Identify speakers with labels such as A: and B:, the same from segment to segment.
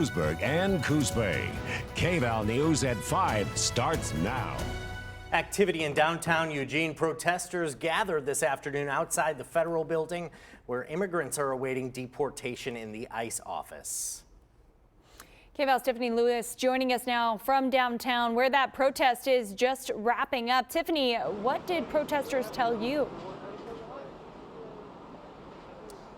A: Roseburg and Coos Bay. KVAL News at 5 starts now.
B: Activity in downtown Eugene. Protesters gathered this afternoon outside the federal building where immigrants are awaiting deportation in the ICE office.
C: KVAL's Tiffany Lewis joining us now from downtown where that protest is just wrapping up. Tiffany, what did protesters tell you?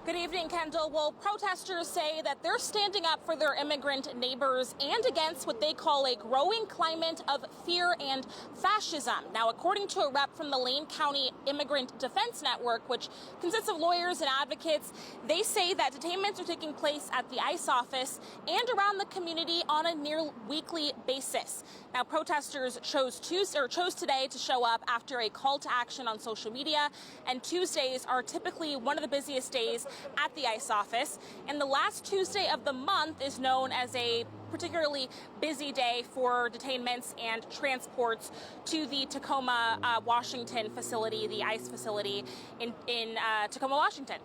D: Good evening, Kendall. Well, protesters say that they're standing up for their immigrant neighbors and against what they call a growing climate of fear and fascism. Now, according to a rep from the Lane County Immigrant Defense Network, which consists of lawyers and advocates, they say that detainments are taking place at the ICE office and around the community on a near weekly basis. Now, protesters chose today to show up after a call to action on social media, and Tuesdays are typically one of the busiest days at the ICE office. And the last Tuesday of the month is known as a particularly busy day for detainments and transports to the Tacoma, Washington facility, the ICE facility in Tacoma, Washington.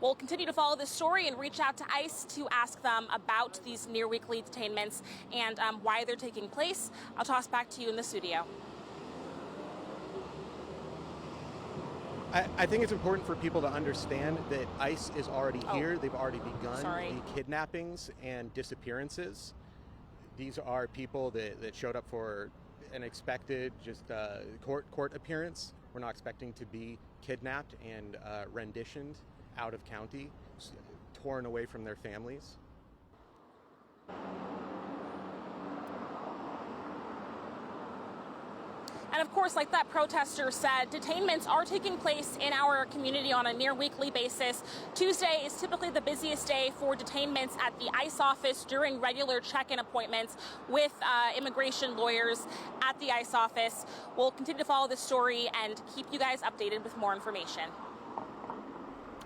D: We'll continue to follow this story and reach out to ICE to ask them about these near weekly detainments and why they're taking place. I'll toss back to you in the studio.
E: I think it's important for people to understand that ICE is already here. They've already begun the kidnappings and disappearances. These are people that showed up for an expected court appearance. We're not expecting to be kidnapped and renditioned out of county, torn away from their families.
D: And of course, like that protester said, detainments are taking place in our community on a near weekly basis. Tuesday is typically the busiest day for detainments at the ICE office during regular check-in appointments with immigration lawyers at the ICE office. We'll continue to follow this story and keep you guys updated with more information.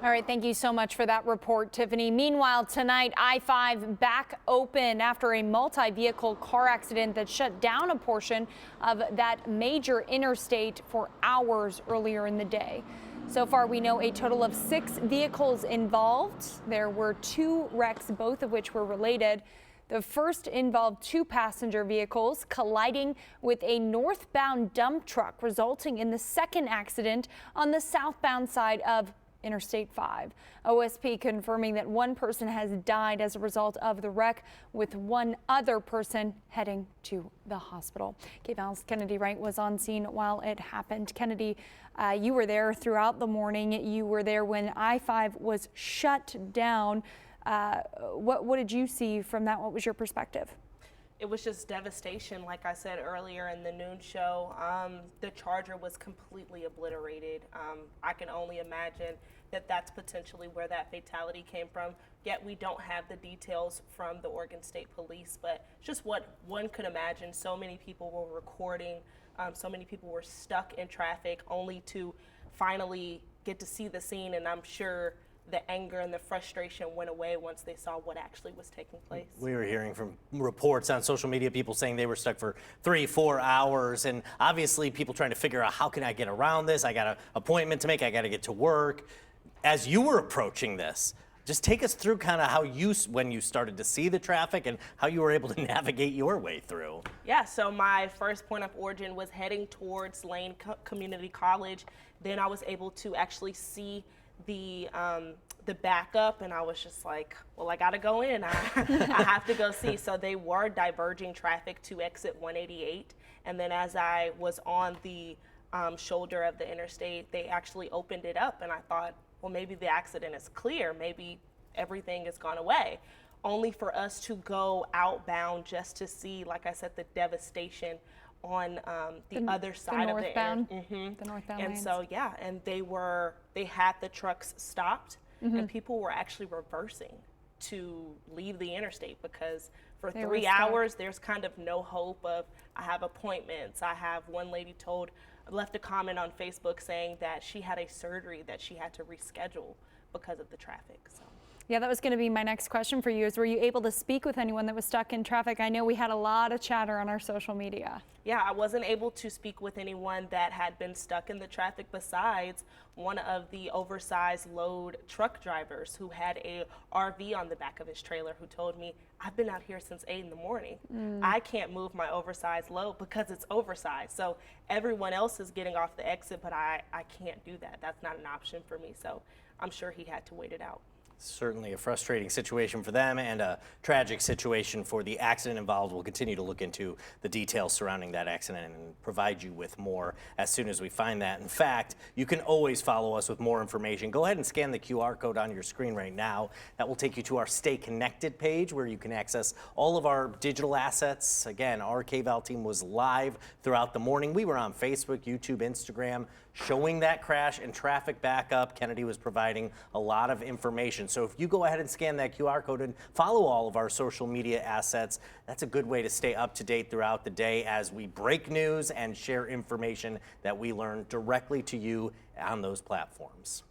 C: All right, thank you so much for that report, Tiffany. Meanwhile, tonight, I-5 back open after a multi-vehicle car accident that shut down a portion of that major interstate for hours earlier in the day. So far, we know a total of 6 vehicles involved. There were 2 wrecks, both of which were related. The first involved 2 passenger vehicles colliding with a northbound dump truck, resulting in the second accident on the southbound side of Interstate 5. OSP confirming that 1 person has died as a result of the wreck, with 1 other person heading to the hospital. KVAL's Kennedy Wright was on scene while it happened. Kennedy, you were there throughout the morning. You were there when I-5 was shut down. What did you see from that? What was your perspective?
F: It was just devastation. Like I said earlier in the noon show, the charger was completely obliterated. I can only imagine that that's potentially where that fatality came from. Yet we don't have the details from the Oregon State Police, but just what one could imagine. So many people were recording, so many people were stuck in traffic only to finally get to see the scene, and I'm sure the anger and the frustration went away once they saw what actually was taking place.
B: We were hearing from reports on social media, people saying they were stuck for 3-4 hours, and obviously people trying to figure out, how can I get around this? I got an appointment to make, I got to get to work. As you were approaching this, just take us through kind of how when you started to see the traffic and how you were able to navigate your way through.
F: Yeah, so my first point of origin was heading towards Lane Community College. Then I was able to actually see the backup, and I was just like, well, I gotta go in. I have to go see. So they were diverging traffic to exit 188, and then as I was on the shoulder of the interstate, they actually opened it up, and I thought, well, maybe the accident is clear, maybe everything has gone away, only for us to go outbound just to see, like I said, the devastation on the other side of the northbound
C: and
F: lanes. So yeah, and they had the trucks stopped, and people were actually reversing to leave the interstate because for 3 hours there's kind of no hope of, I have appointments. I have one lady left a comment on Facebook saying that she had a surgery that she had to reschedule because of the traffic. So.
C: Yeah, that was going to be my next question for you is, were you able to speak with anyone that was stuck in traffic? I know we had a lot of chatter on our social media.
F: Yeah, I wasn't able to speak with anyone that had been stuck in the traffic besides one of the oversized load truck drivers who had a RV on the back of his trailer, who told me, I've been out here since 8 in the morning. I can't move my oversized load because it's oversized. So everyone else is getting off the exit, but I can't do that. That's not an option for me. So I'm sure he had to wait it out.
B: Certainly a frustrating situation for them and a tragic situation for the accident involved. We'll continue to look into the details surrounding that accident and provide you with more as soon as we find that. In fact, you can always follow us with more information. Go ahead and scan the QR code on your screen right now. That will take you to our Stay Connected page where you can access all of our digital assets. Again, our KVAL team was live throughout the morning. We were on Facebook, YouTube, Instagram, showing that crash and traffic backup. Kennedy was providing a lot of information. So if you go ahead and scan that QR code and follow all of our social media assets, that's a good way to stay up to date throughout the day as we break news and share information that we learn directly to you on those platforms.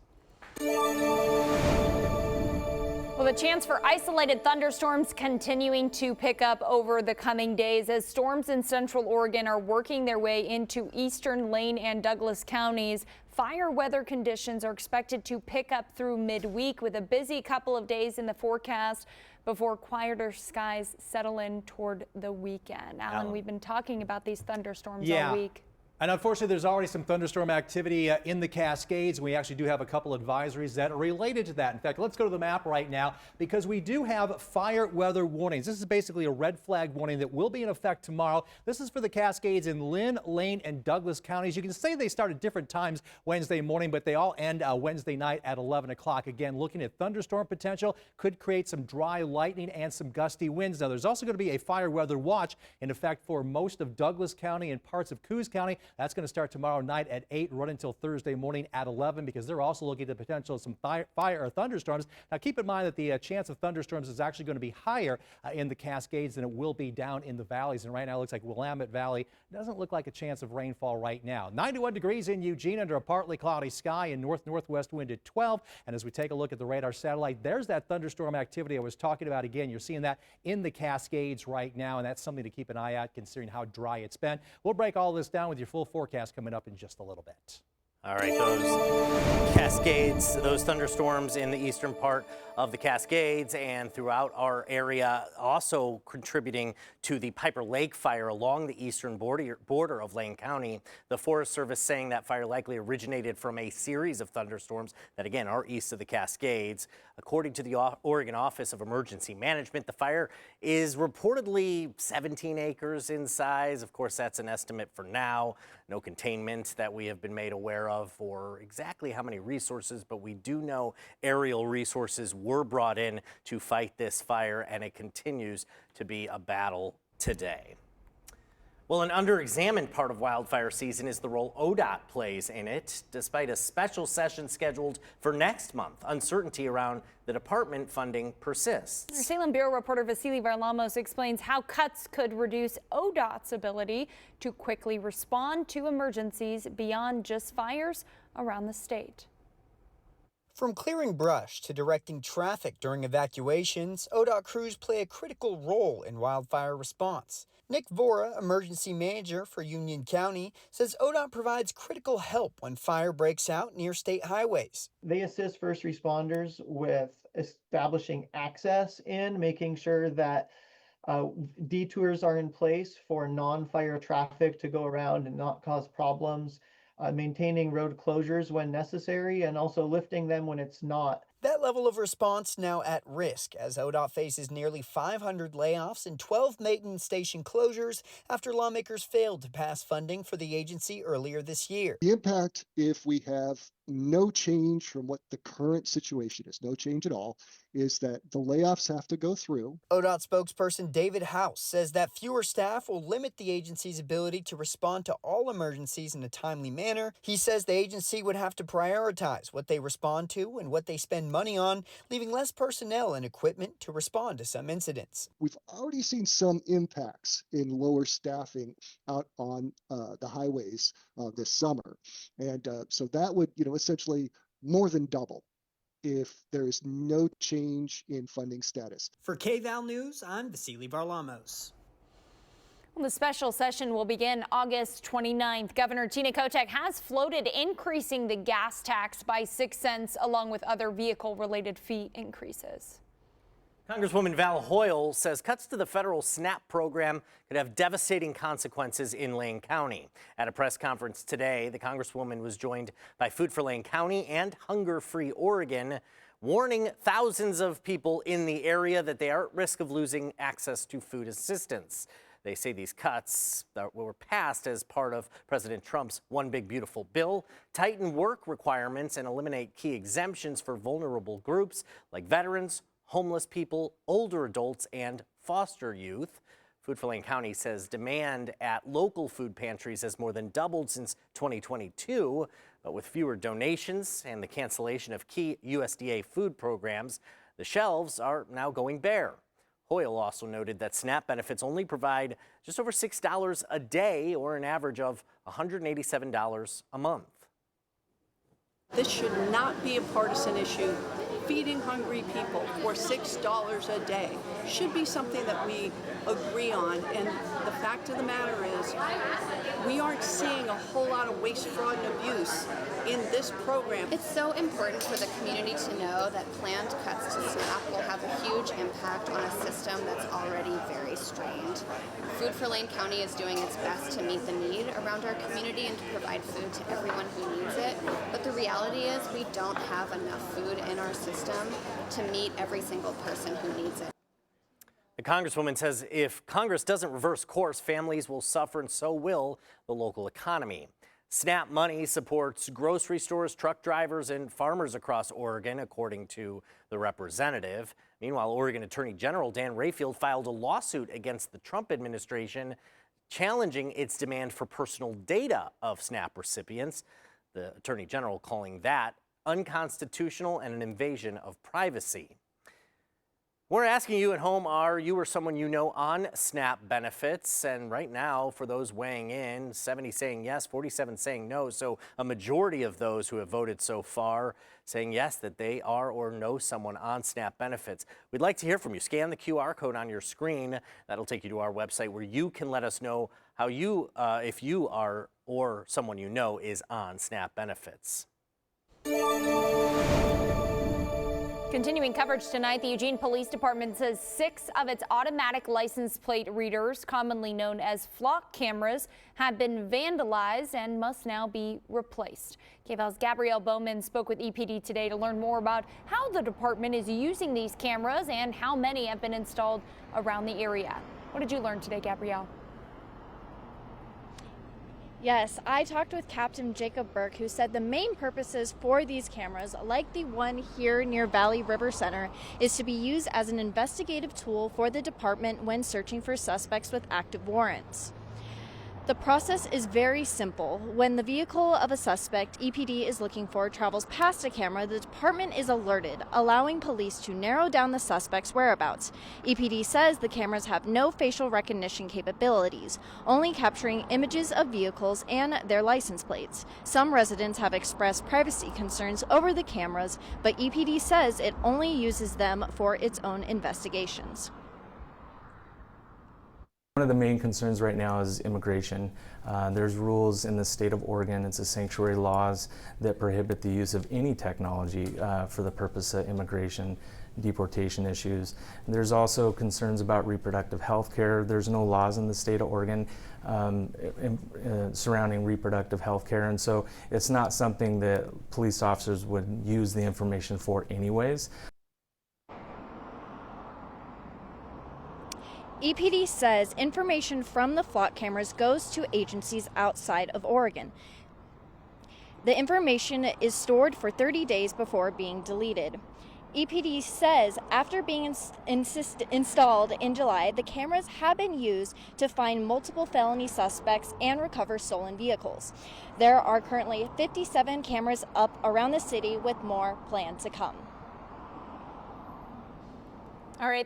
C: Well, the chance for isolated thunderstorms continuing to pick up over the coming days as storms in central Oregon are working their way into eastern Lane and Douglas counties. Fire weather conditions are expected to pick up through midweek with a busy couple of days in the forecast before quieter skies settle in toward the weekend. Alan, we've been talking about these thunderstorms all week.
G: And unfortunately, there's already some thunderstorm activity in the Cascades. We actually do have a couple advisories that are related to that. In fact, let's go to the map right now because we do have fire weather warnings. This is basically a red flag warning that will be in effect tomorrow. This is for the Cascades in Lynn, Lane, and Douglas counties. You can say they start at different times Wednesday morning, but they all end Wednesday night at 11 o'clock. Again, looking at thunderstorm potential, could create some dry lightning and some gusty winds. Now, there's also going to be a fire weather watch in effect for most of Douglas County and parts of Coos County. That's going to start tomorrow night at 8 and run until Thursday morning at 11 because they're also looking at the potential of some fire or thunderstorms. Now, keep in mind that the chance of thunderstorms is actually going to be higher in the Cascades than it will be down in the valleys. And right now, it looks like Willamette Valley doesn't look like a chance of rainfall right now. 91 degrees in Eugene under a partly cloudy sky and north-northwest wind at 12. And as we take a look at the radar satellite, there's that thunderstorm activity I was talking about. Again, you're seeing that in the Cascades right now, and that's something to keep an eye out considering how dry it's been. We'll break all this down with your full forecast coming up in just a little bit.
B: All right, those Cascades, those thunderstorms in the eastern part of the Cascades and throughout our area also contributing to the Piper Lake fire along the eastern border of Lane County. The Forest Service saying that fire likely originated from a series of thunderstorms that, again, are east of the Cascades. According to the Oregon Office of Emergency Management, the fire is reportedly 17 acres in size. Of course, that's an estimate for now. No containment that we have been made aware of for exactly how many resources, but we do know aerial resources were brought in to fight this fire, and it continues to be a battle today. Well, an under-examined part of wildfire season is the role ODOT plays in it. Despite a special session scheduled for next month, uncertainty around the department funding persists.
C: Our Salem Bureau reporter Vasily Varlamos explains how cuts could reduce ODOT's ability to quickly respond to emergencies beyond just fires around the state.
H: From clearing brush to directing traffic during evacuations, ODOT crews play a critical role in wildfire response. Nick Vora, emergency manager for Union County, says ODOT provides critical help when fire breaks out near state highways.
I: They assist first responders with establishing access in, making sure that detours are in place for non-fire traffic to go around and not cause problems, maintaining road closures when necessary, and also lifting them when it's not.
H: That level of response now at risk as ODOT faces nearly 500 layoffs and 12 maintenance station closures after lawmakers failed to pass funding for the agency earlier this year.
J: The impact, if we have no change from what the current situation is, no change at all, is that the layoffs have to go through.
H: ODOT spokesperson David House says that fewer staff will limit the agency's ability to respond to all emergencies in a timely manner. He says the agency would have to prioritize what they respond to and what they spend money on, leaving less personnel and equipment to respond to some incidents.
J: We've already seen some impacts in lower staffing out on the highways this summer. And so that would, essentially more than double if there is no change in funding status.
H: For KVAL News, I'm Vasily Varlamos.
C: Well, the special session will begin August 29th. Governor Tina Kotek has floated increasing the gas tax by 6 cents along with other vehicle-related fee increases.
B: Congresswoman Val Hoyle says cuts to the federal SNAP program could have devastating consequences in Lane County. At a press conference today, the Congresswoman was joined by Food for Lane County and Hunger Free Oregon, warning thousands of people in the area that they are at risk of losing access to food assistance. They say these cuts that were passed as part of President Trump's One Big Beautiful Bill tighten work requirements and eliminate key exemptions for vulnerable groups like veterans, homeless people, older adults, and foster youth. Food for Lane County says demand at local food pantries has more than doubled since 2022, but with fewer donations and the cancellation of key USDA food programs, the shelves are now going bare. Hoyle also noted that SNAP benefits only provide just over $6 a day, or an average of $187 a month.
K: This should not be a partisan issue. Feeding hungry people for $6 a day should be something that we agree on. And the fact of the matter is, we aren't seeing a whole lot of waste, fraud, and abuse in this program.
L: It's so important for the community to know that planned cuts to SNAP will have a huge impact on a system that's already very strained. Food for Lane County is doing its best to meet the need around our community and to provide food to everyone who needs it. But the reality is we don't have enough food in our system to meet every single person who needs it.
B: The Congresswoman says if Congress doesn't reverse course, families will suffer, and so will the local economy. SNAP money supports grocery stores, truck drivers, and farmers across Oregon, according to the representative. Meanwhile, Oregon Attorney General Dan Rayfield filed a lawsuit against the Trump administration, challenging its demand for personal data of SNAP recipients. The Attorney General calling that unconstitutional and an invasion of privacy. We're asking you at home, are you or someone you know on SNAP benefits? And right now, for those weighing in, 70 saying yes, 47 saying no. So a majority of those who have voted so far saying yes, that they are or know someone on SNAP benefits. We'd like to hear from you. Scan the QR code on your screen. That'll take you to our website where you can let us know how you, if you are or someone you know is on SNAP benefits.
C: Continuing coverage tonight, the Eugene Police Department says 6 of its automatic license plate readers, commonly known as flock cameras, have been vandalized and must now be replaced. KVAL's Gabrielle Bowman spoke with EPD today to learn more about how the department is using these cameras and how many have been installed around the area. What did you learn today, Gabrielle?
M: Yes, I talked with Captain Jacob Burke, who said the main purposes for these cameras, like the one here near Valley River Center, is to be used as an investigative tool for the department when searching for suspects with active warrants. The process is very simple. When the vehicle of a suspect EPD is looking for travels past a camera, the department is alerted, allowing police to narrow down the suspect's whereabouts. EPD says the cameras have no facial recognition capabilities, only capturing images of vehicles and their license plates. Some residents have expressed privacy concerns over the cameras, but EPD says it only uses them for its own investigations.
N: One of the main concerns right now is immigration. There's rules in the state of Oregon, it's the sanctuary laws that prohibit the use of any technology for the purpose of immigration, deportation issues. There's also concerns about reproductive health care. There's no laws in the state of Oregon surrounding reproductive health care, and so it's not something that police officers would use the information for anyways.
M: EPD says information from the flock cameras goes to agencies outside of Oregon. The information is stored for 30 days before being deleted. EPD says after being installed in July, the cameras have been used to find multiple felony suspects and recover stolen vehicles. There are currently 57 cameras up around the city with more planned to come.
C: All right.